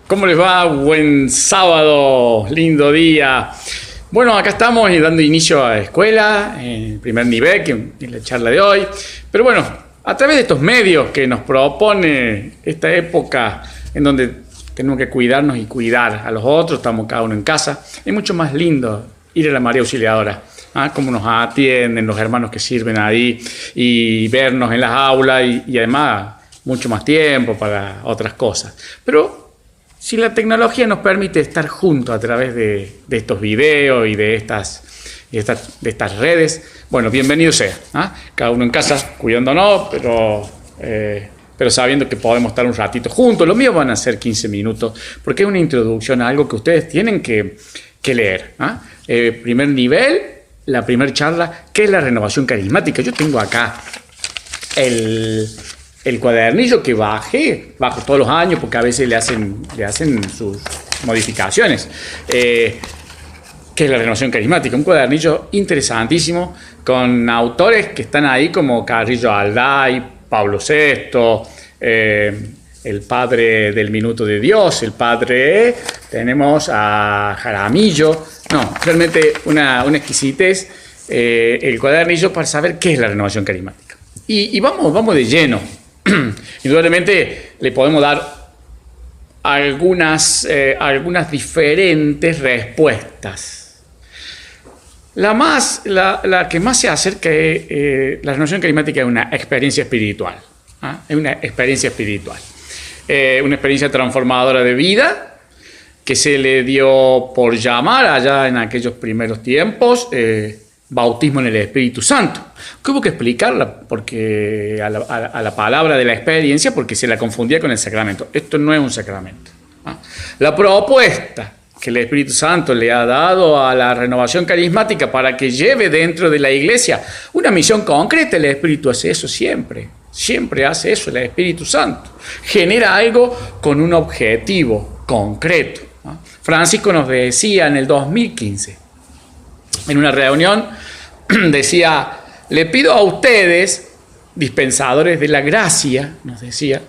¿Cómo les va? Buen sábado, lindo día. Bueno, acá estamos dando inicio a la escuela, en el primer nivel, que es la charla de hoy. Pero bueno, a través de estos medios que nos propone esta época en donde tenemos que cuidarnos y cuidar a los otros, estamos cada uno en casa, es mucho más lindo ir a la María Auxiliadora. Cómo nos atienden los hermanos que sirven ahí y vernos en las aulas y además mucho más tiempo para otras cosas. Pero si la tecnología nos permite estar juntos a través de estos videos y de estas redes, bueno, bienvenido sea. Cada uno en casa cuidándonos, pero sabiendo que podemos estar un ratito juntos. Lo mío van a ser 15 minutos, porque es una introducción a algo que ustedes tienen que leer. Primer nivel, la primera charla, ¿qué es la renovación carismática? Yo tengo acá el cuadernillo que bajo todos los años, porque a veces le hacen sus modificaciones. ¿Qué es la renovación carismática? Un cuadernillo interesantísimo con autores que están ahí como Carrillo Alday, Pablo VI, el padre del Minuto de Dios, tenemos a Jaramillo. No, realmente una exquisitez el cuadernillo para saber qué es la renovación carismática. Y vamos de lleno. Indudablemente le podemos dar algunas diferentes respuestas. La que más se acerca es la renovación carismática es una experiencia espiritual. Es una experiencia espiritual. Una experiencia transformadora de vida que se le dio por llamar allá en aquellos primeros tiempos bautismo en el Espíritu Santo. Que hubo que explicarla porque a la palabra de la experiencia, porque se la confundía con el sacramento. Esto no es un sacramento. La propuesta que el Espíritu Santo le ha dado a la renovación carismática para que lleve dentro de la iglesia una misión concreta, el Espíritu hace eso siempre. Siempre hace eso el Espíritu Santo. Genera algo con un objetivo concreto. Francisco nos decía en el 2015, en una reunión, decía: le pido a ustedes, dispensadores de la gracia, nos decía,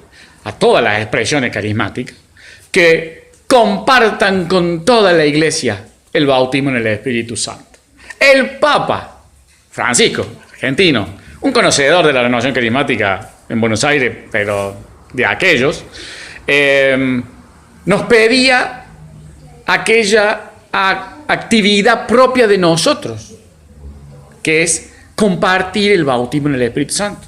a todas las expresiones carismáticas, que compartan con toda la iglesia el bautismo en el Espíritu Santo. El Papa Francisco, argentino, un conocedor de la renovación carismática en Buenos Aires, pero de aquellos, nos pedía aquella actividad propia de nosotros, que es compartir el bautismo en el Espíritu Santo.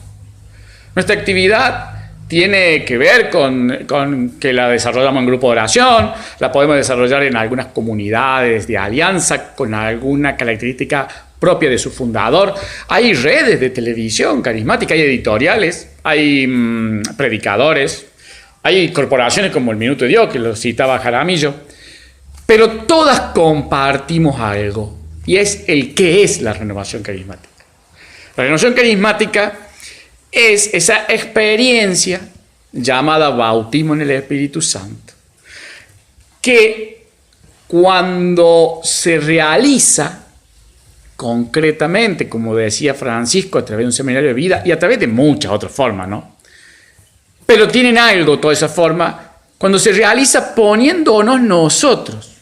Nuestra actividad tiene que ver con que la desarrollamos en grupo de oración, la podemos desarrollar en algunas comunidades de alianza con alguna característica propia de su fundador. Hay redes de televisión carismática, hay editoriales, hay predicadores, hay corporaciones como el Minuto de Dios, que lo citaba Jaramillo, pero todas compartimos algo, y es el qué es la renovación carismática. La renovación carismática es esa experiencia llamada bautismo en el Espíritu Santo, que cuando se realiza concretamente, como decía Francisco, a través de un seminario de vida y a través de muchas otras formas, ¿no? Pero tienen algo toda esa forma cuando se realiza poniéndonos nosotros,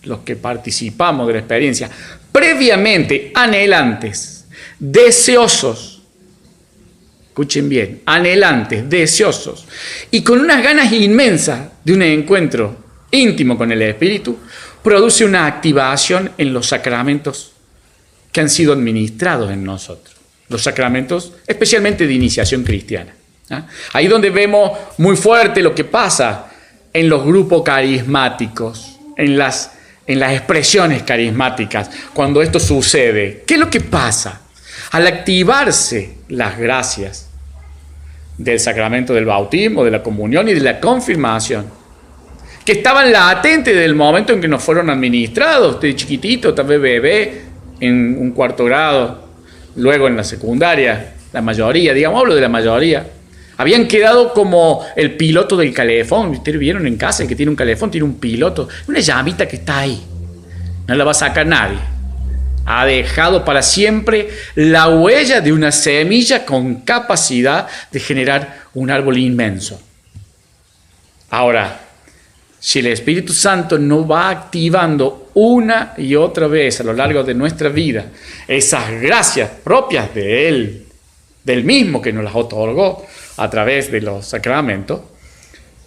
los que participamos de la experiencia, previamente anhelantes, deseosos, escuchen bien, anhelantes, deseosos, y con unas ganas inmensas de un encuentro íntimo con el Espíritu, produce una activación en los sacramentos que han sido administrados en nosotros. Los sacramentos, especialmente de iniciación cristiana. Ahí donde vemos muy fuerte lo que pasa en los grupos carismáticos, en las expresiones carismáticas, cuando esto sucede. ¿Qué es lo que pasa? Al activarse las gracias del sacramento del bautismo, de la comunión y de la confirmación, que estaban latentes desde el momento en que nos fueron administrados, de chiquitito, tal vez bebé, en un cuarto grado, luego en la secundaria, la mayoría, digamos, hablo de la mayoría, habían quedado como el piloto del calefón. Ustedes vieron en casa, el que tiene un calefón tiene un piloto, una llamita que está ahí, no la va a sacar nadie. Ha dejado para siempre la huella de una semilla con capacidad de generar un árbol inmenso. Ahora, si el Espíritu Santo no va activando una y otra vez a lo largo de nuestra vida esas gracias propias de Él, del mismo que nos las otorgó a través de los sacramentos,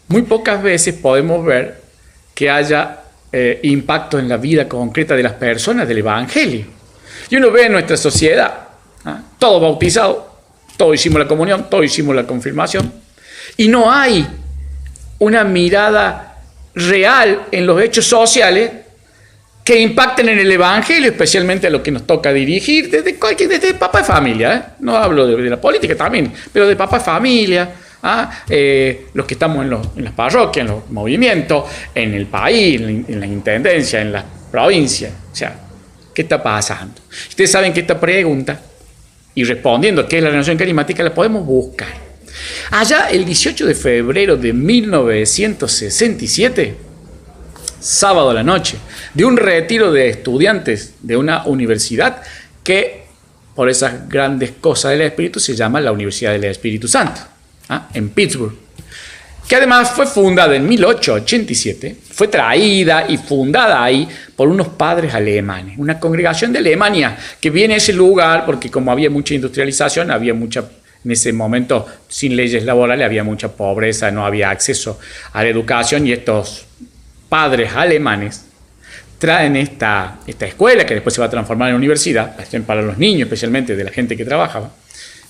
muy pocas veces podemos ver que haya impacto en la vida concreta de las personas del Evangelio. Y uno ve en nuestra sociedad, todos bautizados, todos hicimos la comunión, todos hicimos la confirmación, y no hay una mirada real en los hechos sociales que impacten en el Evangelio, especialmente a lo que nos toca dirigir, desde papá de familia, no hablo de la política también, pero de papá de familia, los que estamos en las parroquias, en los movimientos, en el país, en la intendencia, en las provincias. O sea, ¿qué está pasando? Ustedes saben que esta pregunta, y respondiendo qué es la renovación carismática, la podemos buscar. Allá el 18 de febrero de 1967, sábado a la noche, de un retiro de estudiantes de una universidad que, por esas grandes cosas del Espíritu, se llama la Universidad del Espíritu Santo, en Pittsburgh, que además fue fundada en 1887, fue traída y fundada ahí por unos padres alemanes, una congregación de Alemania que viene a ese lugar porque como había mucha industrialización, había mucha, en ese momento sin leyes laborales, había mucha pobreza, no había acceso a la educación, y estos padres alemanes traen esta escuela que después se va a transformar en universidad, para los niños especialmente de la gente que trabajaba.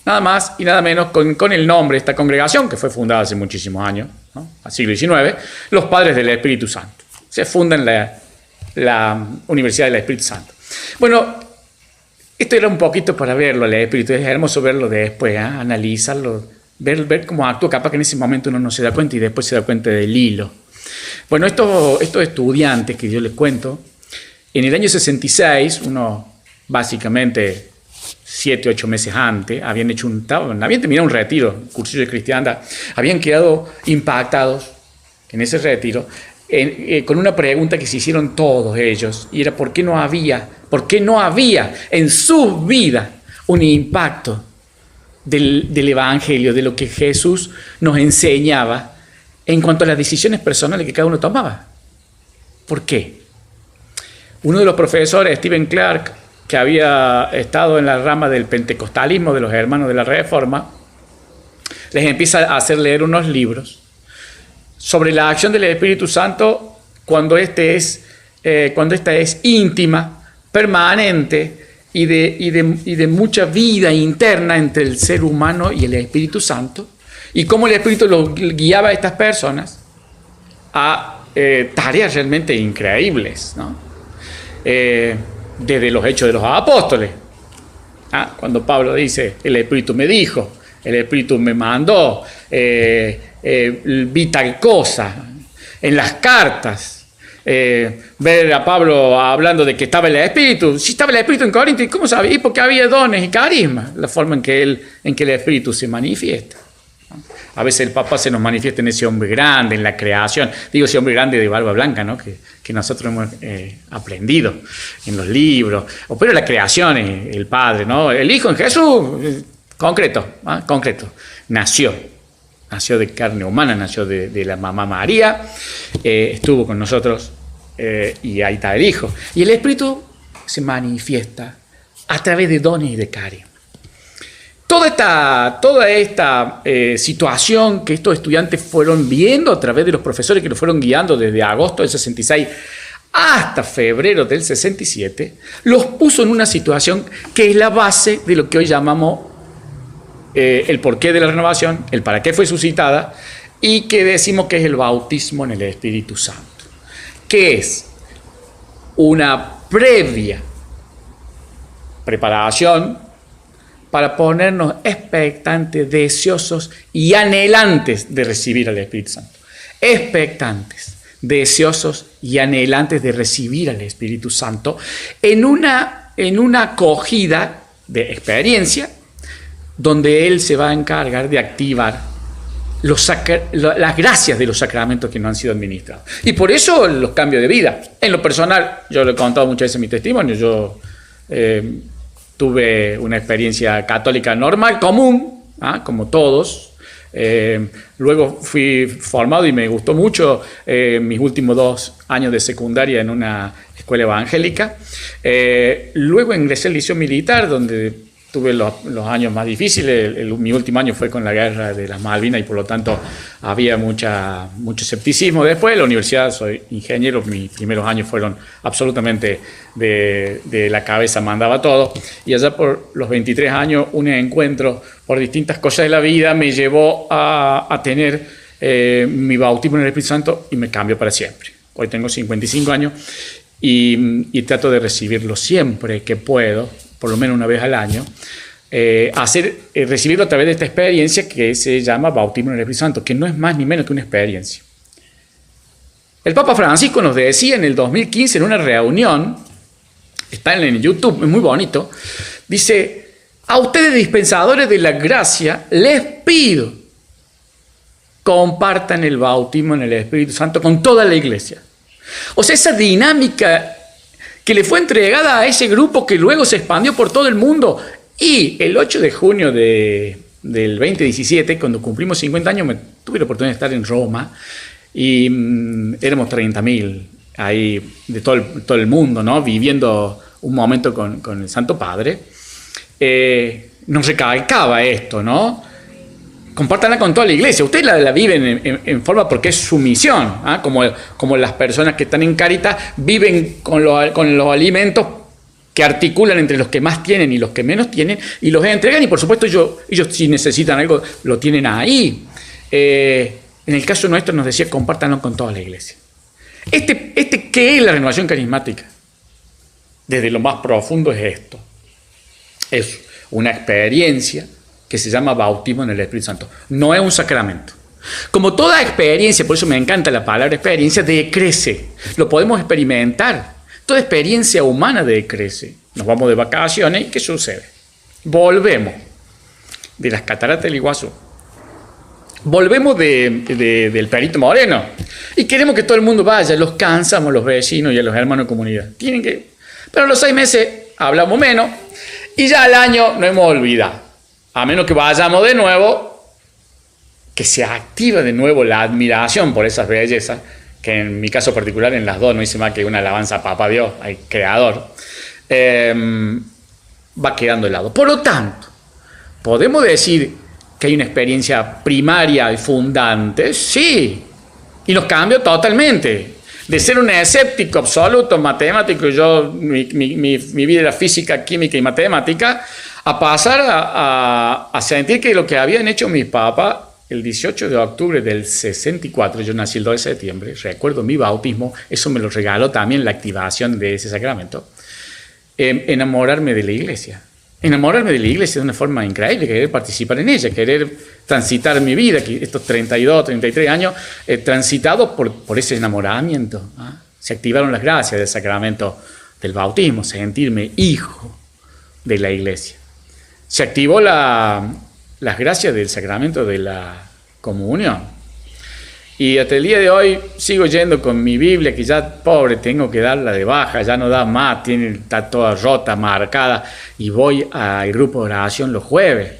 Nada más y nada menos con el nombre de esta congregación, que fue fundada hace muchísimos años, ¿no? Al siglo XIX, los Padres del Espíritu Santo. Se fundan la Universidad del Espíritu Santo. Bueno, esto era un poquito para verlo, el Espíritu. Es hermoso verlo después, analizarlo, ver cómo actúa. Capaz que en ese momento uno no se da cuenta y después se da cuenta del hilo. Bueno, estos estudiantes que yo les cuento, en el año 66, básicamente 7, 8 meses antes, habían terminado un retiro, un cursillo de cristiandad, habían quedado impactados en ese retiro con una pregunta que se hicieron todos ellos, y era ¿por qué no había en sus vidas un impacto del Evangelio, de lo que Jesús nos enseñaba en cuanto a las decisiones personales que cada uno tomaba? ¿Por qué? Uno de los profesores, Stephen Clark, que había estado en la rama del pentecostalismo de los hermanos de la Reforma, les empieza a hacer leer unos libros sobre la acción del Espíritu Santo cuando esta es íntima, permanente y de mucha vida interna entre el ser humano y el Espíritu Santo, y cómo el Espíritu lo guiaba a estas personas a tareas realmente increíbles, ¿no? Desde los Hechos de los Apóstoles, cuando Pablo dice, el Espíritu me dijo, el Espíritu me mandó, vi tal cosa, en las cartas, ver a Pablo hablando de que estaba el Espíritu. Si estaba el Espíritu en Corinto, ¿cómo sabía? Porque había dones y carismas, la forma en que el Espíritu se manifiesta. A veces el Papa se nos manifiesta en ese hombre grande, en la creación. Digo ese hombre grande de barba blanca, ¿no? que nosotros hemos aprendido en los libros. Pero la creación, el Padre, ¿no? El Hijo en Jesús, concreto. Nació de carne humana, nació de la mamá María, estuvo con nosotros y ahí está el Hijo. Y el Espíritu se manifiesta a través de dones y de carisma. Toda esta situación que estos estudiantes fueron viendo a través de los profesores que los fueron guiando desde agosto del 66 hasta febrero del 67, los puso en una situación que es la base de lo que hoy llamamos el porqué de la renovación, el para qué fue suscitada, y que decimos que es el bautismo en el Espíritu Santo, que es una previa preparación para ponernos expectantes, deseosos y anhelantes de recibir al Espíritu Santo. Expectantes, deseosos y anhelantes de recibir al Espíritu Santo en una acogida de experiencia donde Él se va a encargar de activar las gracias de los sacramentos que no han sido administrados. Y por eso los cambios de vida. En lo personal, yo lo he contado muchas veces en mi testimonio, yo tuve una experiencia católica normal, común, como todos, Luego fui formado y me gustó mucho mis últimos 2 años de secundaria en una escuela evangélica. Luego ingresé al liceo militar, donde tuve los años más difíciles. Mi último año fue con la guerra de las Malvinas y por lo tanto había mucho escepticismo. Después de la universidad soy ingeniero, mis primeros años fueron absolutamente de la cabeza, mandaba todo. Y allá por los 23 años un encuentro por distintas cosas de la vida me llevó a tener mi bautismo en el Espíritu Santo y me cambió para siempre. Hoy tengo 55 años y trato de recibirlo siempre que puedo, por lo menos una vez al año, recibirlo a través de esta experiencia que se llama bautismo en el Espíritu Santo, que no es más ni menos que una experiencia. El Papa Francisco nos decía en el 2015 en una reunión, está en YouTube, es muy bonito, dice: a ustedes dispensadores de la gracia les pido compartan el bautismo en el Espíritu Santo con toda la iglesia. O sea, esa dinámica que le fue entregada a ese grupo que luego se expandió por todo el mundo. Y el 8 de junio del 2017, cuando cumplimos 50 años, tuve la oportunidad de estar en Roma y éramos 30.000 ahí de todo el mundo, ¿no? Viviendo un momento con el Santo Padre. Nos recalcaba esto, ¿no? Compártanla con toda la iglesia. Ustedes la viven en forma porque es su misión, ¿eh? Como las personas que están en Cáritas viven con los alimentos que articulan entre los que más tienen y los que menos tienen y los entregan, y por supuesto ellos si necesitan algo lo tienen ahí. En el caso nuestro nos decía: compártanlo con toda la iglesia. ¿Qué es la renovación carismática? Desde lo más profundo es esto. Es una experiencia que se llama bautismo en el Espíritu Santo. No es un sacramento. Como toda experiencia, por eso me encanta la palabra experiencia, decrece. Lo podemos experimentar. Toda experiencia humana decrece. Nos vamos de vacaciones y ¿qué sucede? Volvemos de las cataratas del Iguazú. Volvemos del Perito Moreno. Y queremos que todo el mundo vaya. Los cansamos, los vecinos y a los hermanos de comunidad. Pero a los 6 meses hablamos menos y ya al año nos hemos olvidado. A menos que vayamos de nuevo, que se activa de nuevo la admiración por esas bellezas, que en mi caso particular en las dos no hice más que una alabanza a Papá Dios, al Creador, va quedando helado. Por lo tanto, ¿podemos decir que hay una experiencia primaria y fundante? Sí, y nos cambió totalmente. De ser un escéptico absoluto, matemático, mi vida era física, química y matemática, a pasar a sentir que lo que habían hecho mis papás el 18 de octubre del 64, yo nací el 2 de septiembre, recuerdo mi bautismo, eso me lo regaló también la activación de ese sacramento, enamorarme de la iglesia. Enamorarme de la iglesia de una forma increíble, querer participar en ella, querer transitar mi vida, estos 32, 33 años, transitados por ese enamoramiento. ¿Ah? Se activaron las gracias del sacramento del bautismo, sentirme hijo de la iglesia. Se activó las gracias del sacramento de la comunión. Y hasta el día de hoy sigo yendo con mi Biblia, que ya, pobre, tengo que darla de baja, ya no da más, está toda rota, marcada, y voy al grupo de oración los jueves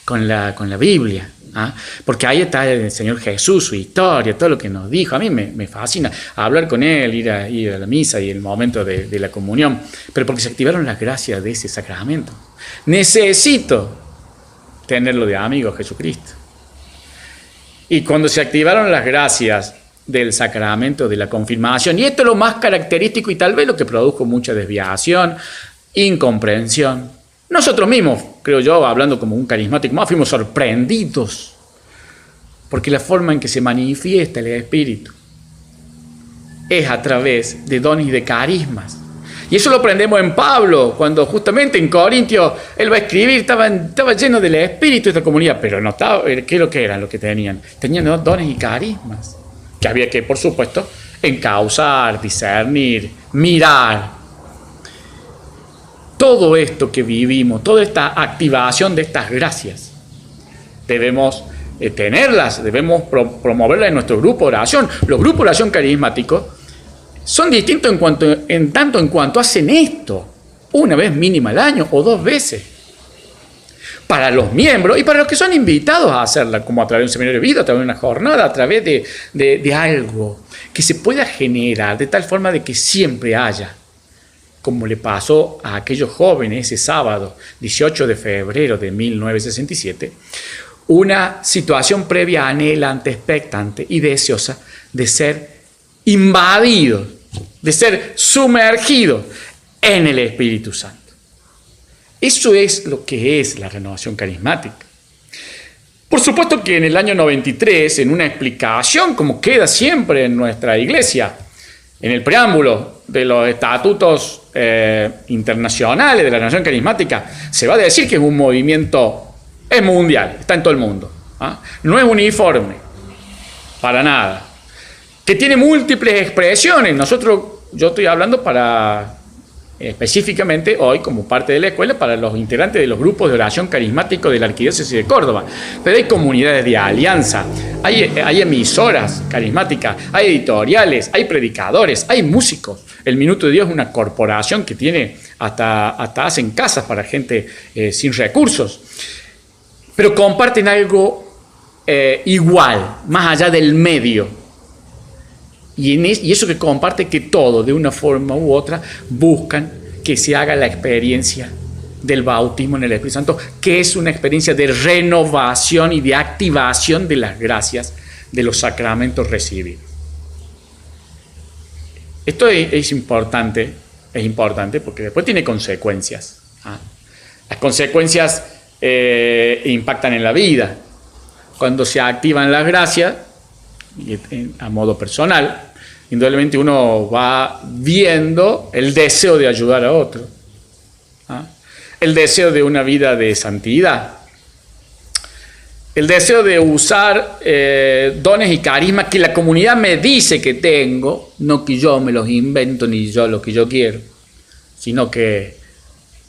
con la Biblia. ¿Ah? Porque ahí está el Señor Jesús, su historia, todo lo que nos dijo. A mí me fascina hablar con Él, ir a la misa y el momento de la comunión, pero porque se activaron las gracias de ese sacramento. Necesito tenerlo de amigo Jesucristo. Y cuando se activaron las gracias del sacramento de la confirmación, y esto es lo más característico y tal vez lo que produjo mucha desviación, incomprensión. Nosotros mismos, creo yo, hablando como un carismático, más fuimos sorprendidos, porque la forma en que se manifiesta el Espíritu es a través de dones y de carismas. Y eso lo aprendemos en Pablo, cuando justamente en Corintios él va a escribir, estaba lleno del Espíritu esta comunidad, pero no estaba, ¿qué es lo que eran lo que tenían? Tenían dones y carismas, que había que, por supuesto, encauzar, discernir, mirar. Todo esto que vivimos, toda esta activación de estas gracias, debemos tenerlas, debemos promoverlas en nuestro grupo de oración. Los grupos de oración carismáticos son distintos en tanto en cuanto hacen esto una vez mínima al año o 2 veces. para los miembros y para los que son invitados a hacerla, como a través de un seminario de vida, a través de una jornada, a través de algo que se pueda generar de tal forma de que siempre haya, como le pasó a aquellos jóvenes ese sábado, 18 de febrero de 1967, una situación previa, anhelante, expectante y deseosa de ser invadidos, de ser sumergidos en el Espíritu Santo. Eso es lo que es la renovación carismática. Por supuesto que en el año 93, en una explicación, como queda siempre en nuestra iglesia, en el preámbulo de los estatutos internacionales de la renovación carismática, se va a decir que es un movimiento, es mundial, está en todo el mundo. No es uniforme, para nada. Que tiene múltiples expresiones. Yo estoy hablando específicamente hoy, como parte de la escuela, para los integrantes de los grupos de oración carismático de la Arquidiócesis de Córdoba. Pero hay comunidades de alianza, hay emisoras carismáticas, hay editoriales, hay predicadores, hay músicos. El Minuto de Dios es una corporación que tiene hasta hacen casas para gente sin recursos. Pero comparten algo igual, más allá del medio. Y eso que comparte, que todo, de una forma u otra, buscan que se haga la experiencia del bautismo en el Espíritu Santo, que es una experiencia de renovación y de activación de las gracias de los sacramentos recibidos. Esto es importante porque después tiene consecuencias. Las consecuencias impactan en la vida. Cuando se activan las gracias, a modo personal, indudablemente uno va viendo el deseo de ayudar a otro, el deseo de una vida de santidad, el deseo de usar dones y carismas que la comunidad me dice que tengo, no que yo me los invento ni yo lo que yo quiero, sino que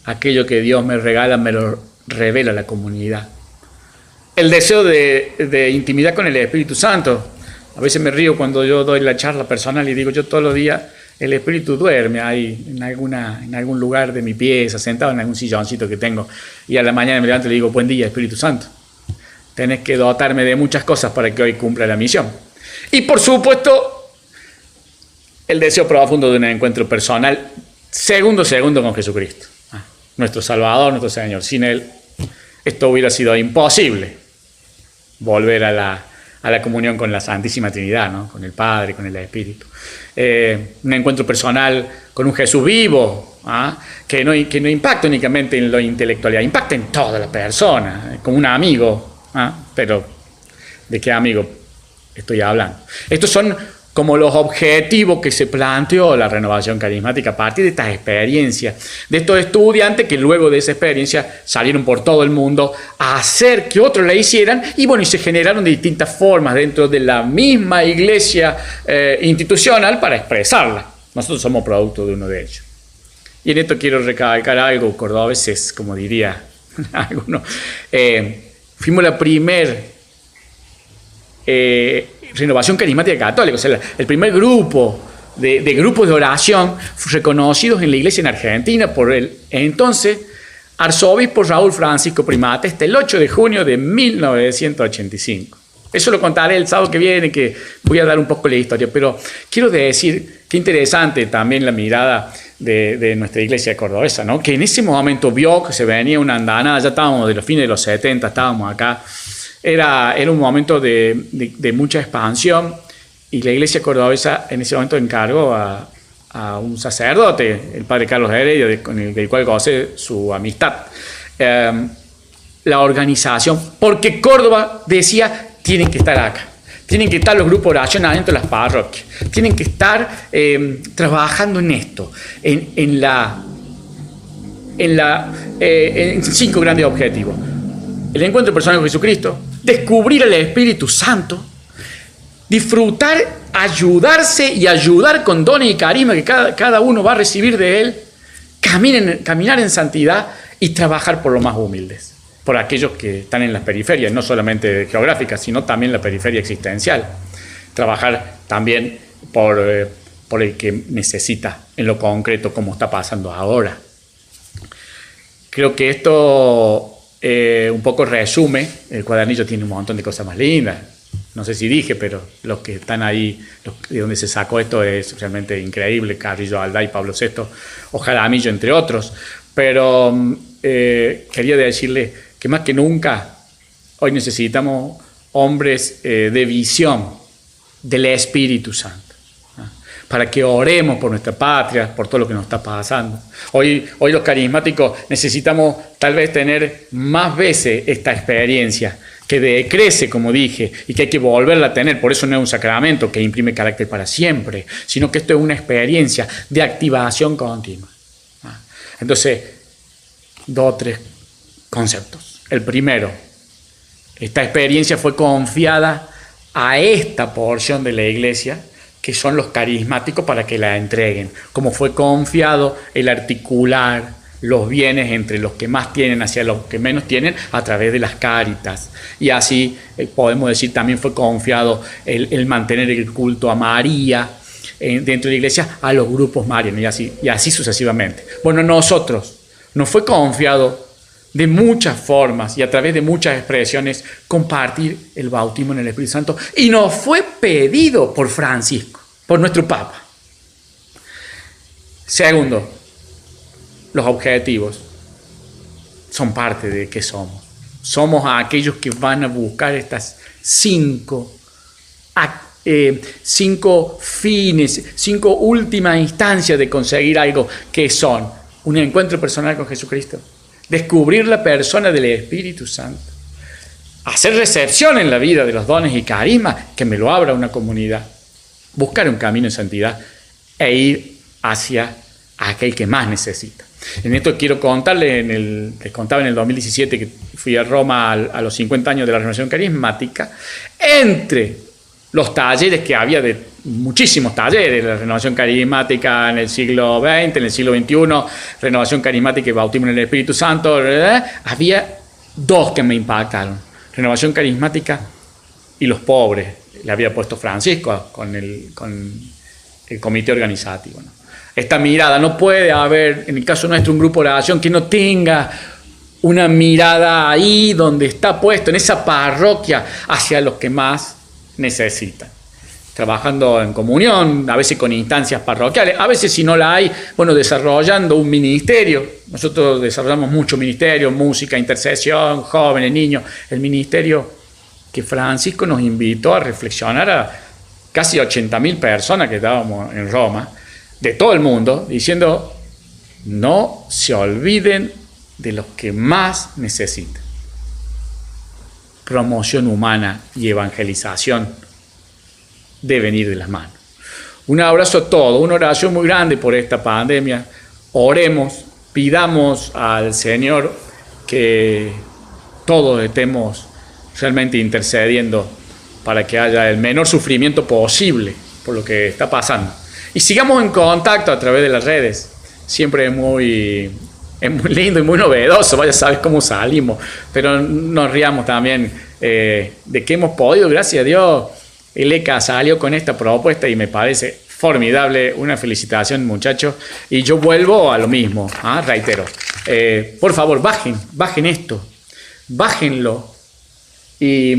aquello que Dios me regala me lo revela la comunidad. El deseo de intimidad con el Espíritu Santo. A veces me río cuando yo doy la charla personal y digo, yo todos los días el Espíritu duerme ahí en algún lugar de mi pieza, sentado en algún silloncito que tengo, y a la mañana me levanto y le digo, buen día, Espíritu Santo. Tenés que dotarme de muchas cosas para que hoy cumpla la misión. Y por supuesto, el deseo profundo de un encuentro personal, segundo con Jesucristo, nuestro Salvador, nuestro Señor. Sin Él, esto hubiera sido imposible, volver a la comunión con la Santísima Trinidad, ¿no? Con el Padre, con el Espíritu. Un encuentro personal con un Jesús vivo, que no impacta únicamente en la intelectualidad, impacta en toda la persona, como un amigo. Pero, ¿de qué amigo estoy hablando? Estos son como los objetivos que se planteó la renovación carismática a partir de estas experiencias, de estos estudiantes que luego de esa experiencia salieron por todo el mundo a hacer que otros la hicieran, y bueno, y se generaron de distintas formas dentro de la misma iglesia institucional para expresarla. Nosotros somos producto de uno de ellos. Y en esto quiero recalcar algo, cordobeses, como diría alguno. Fuimos la renovación carismática católica, o sea, el primer grupo de grupos de oración reconocidos en la iglesia en Argentina por el entonces arzobispo Raúl Francisco Primates, el 8 de junio de 1985. Eso lo contaré el sábado que viene, que voy a dar un poco la historia, pero quiero decir que interesante también la mirada de nuestra iglesia cordobesa, ¿no? Que en ese momento vio que se venía una andanada, ya estábamos de los fines de los 70, estábamos acá. Era un momento de mucha expansión, y la iglesia cordobesa en ese momento encargó a un sacerdote, el padre Carlos Heredia, del cual gocé su amistad, la organización, porque Córdoba decía, tienen que estar acá, tienen que estar los grupos de oración adentro de las parroquias, tienen que estar trabajando en esto, en 5 grandes objetivos: el encuentro personal con Jesucristo, descubrir el Espíritu Santo, disfrutar, ayudarse y ayudar con dones y carisma que cada uno va a recibir de Él, caminar en santidad y trabajar por los más humildes, por aquellos que están en las periferias, no solamente geográficas, sino también la periferia existencial. Trabajar también por el que necesita en lo concreto, como está pasando ahora. Creo que esto un poco resume. El cuadernillo tiene un montón de cosas más lindas. No sé si dije, pero los que están ahí, de donde se sacó esto, es realmente increíble. Carrillo Alday, Pablo VI, o Jaramillo, entre otros. Pero quería decirle que más que nunca hoy necesitamos hombres de visión del Espíritu Santo, ¿no? Para que oremos por nuestra patria, por todo lo que nos está pasando. Hoy los carismáticos necesitamos tal vez tener más veces esta experiencia que decrece, como dije, y que hay que volverla a tener. Por eso no es un sacramento que imprime carácter para siempre, sino que esto es una experiencia de activación continua. Entonces, 2 o 3 conceptos. El primero, esta experiencia fue confiada a esta porción de la iglesia, que son los carismáticos, para que la entreguen, como fue confiado el articular los bienes entre los que más tienen hacia los que menos tienen a través de las cáritas. Y así podemos decir también fue confiado el mantener el culto a María dentro de la iglesia a los grupos marianos, y así sucesivamente. Bueno, nosotros nos fue confiado de muchas formas y a través de muchas expresiones compartir el bautismo en el Espíritu Santo, y nos fue pedido por Francisco, por nuestro Papa. Segundo, los objetivos son parte de qué somos. Somos aquellos que van a buscar estas 5 fines, 5 últimas instancias de conseguir algo, que son un encuentro personal con Jesucristo, descubrir la persona del Espíritu Santo, hacer recepción en la vida de los dones y carismas, que me lo abra una comunidad, buscar un camino de santidad e ir hacia aquel que más necesita. En esto quiero contarles, les contaba en el 2017 que fui a Roma a los 50 años de la Renovación Carismática. Entre los talleres que había, de muchísimos talleres, la Renovación Carismática en el siglo XX, en el siglo XXI, Renovación Carismática y Bautismo en el Espíritu Santo, había 2 que me impactaron: Renovación Carismática y los pobres. Le había puesto Francisco con el comité organizativo, ¿no? Esta mirada, no puede haber, en el caso nuestro, un grupo de oración que no tenga una mirada ahí donde está puesto, en esa parroquia, hacia los que más necesitan. Trabajando en comunión, a veces con instancias parroquiales, a veces si no la hay, bueno, desarrollando un ministerio. Nosotros desarrollamos mucho ministerio, música, intercesión, jóvenes, niños. El ministerio que Francisco nos invitó a reflexionar a casi 80.000 personas que estábamos en Roma, de todo el mundo, diciendo: no se olviden de los que más necesitan. Promoción humana y evangelización deben ir de las manos. Un abrazo a todos, una oración muy grande por esta pandemia. Oremos, pidamos al Señor que todos estemos realmente intercediendo para que haya el menor sufrimiento posible por lo que está pasando. Y sigamos en contacto a través de las redes. Siempre es muy lindo y muy novedoso, vaya a saber cómo salimos, pero nos riamos también de que hemos podido, gracias a Dios. El ECA salió con esta propuesta y me parece formidable. Una felicitación, muchachos. Y yo vuelvo a lo mismo, reitero. Por favor, bajen esto, bájenlo y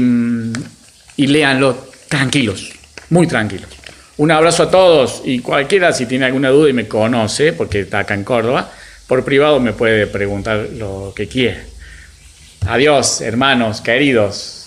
léanlo tranquilos, muy tranquilos. Un abrazo a todos, y cualquiera, si tiene alguna duda y me conoce, porque está acá en Córdoba, por privado me puede preguntar lo que quiera. Adiós, hermanos queridos.